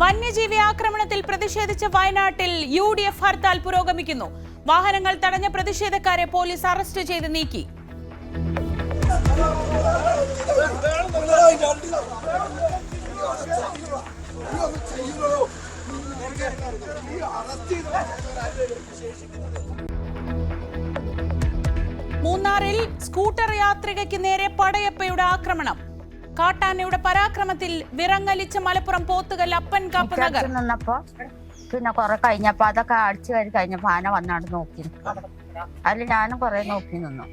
വന്യജീവി ആക്രമണത്തിൽ പ്രതിഷേധിച്ച വയനാട്ടിൽ UDF ഹർത്താൽ പുരോഗമിക്കുന്നു. വാഹനങ്ങൾ തടഞ്ഞ പ്രതിഷേധക്കാരെ പോലീസ് അറസ്റ്റ് ചെയ്ത് നീക്കി. മൂന്നാറിൽ സ്കൂട്ടർ യാത്രികയ്ക്ക് നേരെ പടയപ്പയുടെ ആക്രമണം. കാട്ടാനയുടെ പരാക്രമത്തിൽ വിറങ്ങലിച്ച മലപ്പുറം പോത്തുകൽ അപ്പൻ കാപ്പ് നഗർ. പിന്നെ കുറെ കഴിഞ്ഞപ്പോ അതൊക്കെ അടിച്ചു കഴിഞ്ഞപ്പോ ആന വന്നാണ്ട് നോക്കി. അതിൽ ഞാനും കുറെ നോക്കി നിന്നു.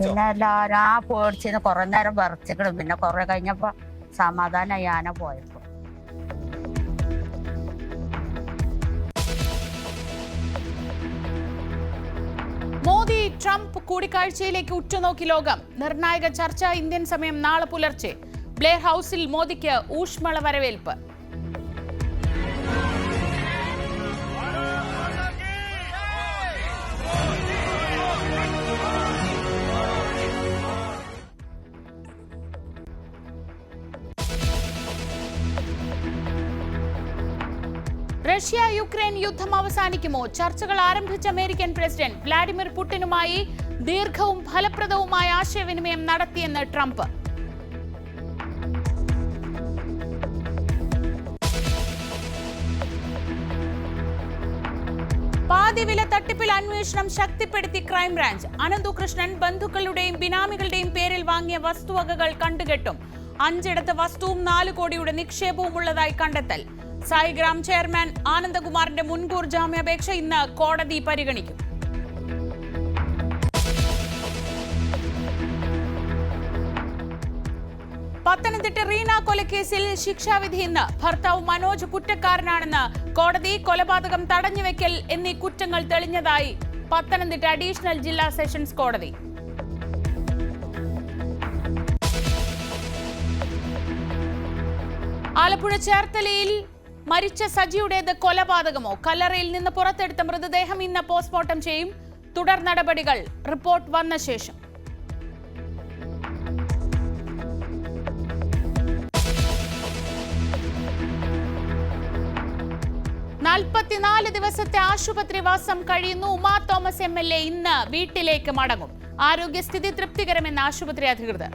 പിന്നെ എല്ലാരും ആ പേടിച്ചിന്ന് കുറെ നേരം വിറച്ചിക്കണം. പിന്നെ കുറെ കഴിഞ്ഞപ്പോ സമാധാനമായി ആന പോയപ്പോ. മോദി ട്രംപ് കൂടിക്കാഴ്ചയിലേക്ക് ഉറ്റുനോക്കി ലോകം. നിർണായക ചർച്ച ഇന്ത്യൻ സമയം നാളെ പുലർച്ചെ. ബ്ലെയർ ഹൌസിൽ മോദിക്ക് ഊഷ്മള വരവേൽപ്പ്. റഷ്യ യുക്രൈൻ യുദ്ധം അവസാനിക്കുമോ? ചർച്ചകൾ ആരംഭിച്ച അമേരിക്കൻ പ്രസിഡന്റ് വ്ളാഡിമിർ പുടിനുമായി ദീർഘവും ഫലപ്രദവുമായ ആശയവിനിമയം നടത്തിയെന്ന് ട്രംപ്. പാതിവില തട്ടിപ്പിൽ അന്വേഷണം ശക്തിപ്പെടുത്തി ക്രൈംബ്രാഞ്ച്. അനന്തുകൃഷ്ണൻ ബന്ധുക്കളുടെയും ബിനാമികളുടെയും പേരിൽ വാങ്ങിയ വസ്തുവകകൾ കണ്ടുകെട്ടും. 5 വസ്തുവും 4 കോടിയുടെ നിക്ഷേപവും ഉള്ളതായി കണ്ടെത്തൽ. സായിഗ്രാം ചെയർമാൻ ആനന്ദകുമാറിന്റെ മുൻകൂർ ജാമ്യാപേക്ഷ ഇന്ന് കോടതി പരിഗണിക്കും. പത്തനംതിട്ട റീന കൊലക്കേസിൽ ശിക്ഷാവിധി ഇന്ന്. ഭർത്താവ് മനോജ് കുറ്റക്കാരനാണെന്ന് കോടതി. കൊലപാതകം, തടഞ്ഞുവെക്കൽ എന്നീ കുറ്റങ്ങൾ തെളിഞ്ഞതായി പത്തനംതിട്ട അഡീഷണൽ ജില്ലാ സെഷൻസ് കോടതി. ആലപ്പുഴ ചേർത്തലയിൽ മരിച്ച സജിയുടേത് കൊലപാതകമോ? കല്ലറയിൽ നിന്ന് പുറത്തെടുത്ത മൃതദേഹം ഇന്ന് പോസ്റ്റ്മോർട്ടം ചെയ്യും. തുടർ നടപടികൾ റിപ്പോർട്ട് വന്ന ശേഷം. ദിവസത്തെ ആശുപത്രിവാസം കഴിയുന്നു. ഉമാ തോമസ് MLA ഇന്ന് വീട്ടിലേക്ക് മടങ്ങും. ആരോഗ്യസ്ഥിതി തൃപ്തികരമെന്ന് ആശുപത്രി അധികൃതർ.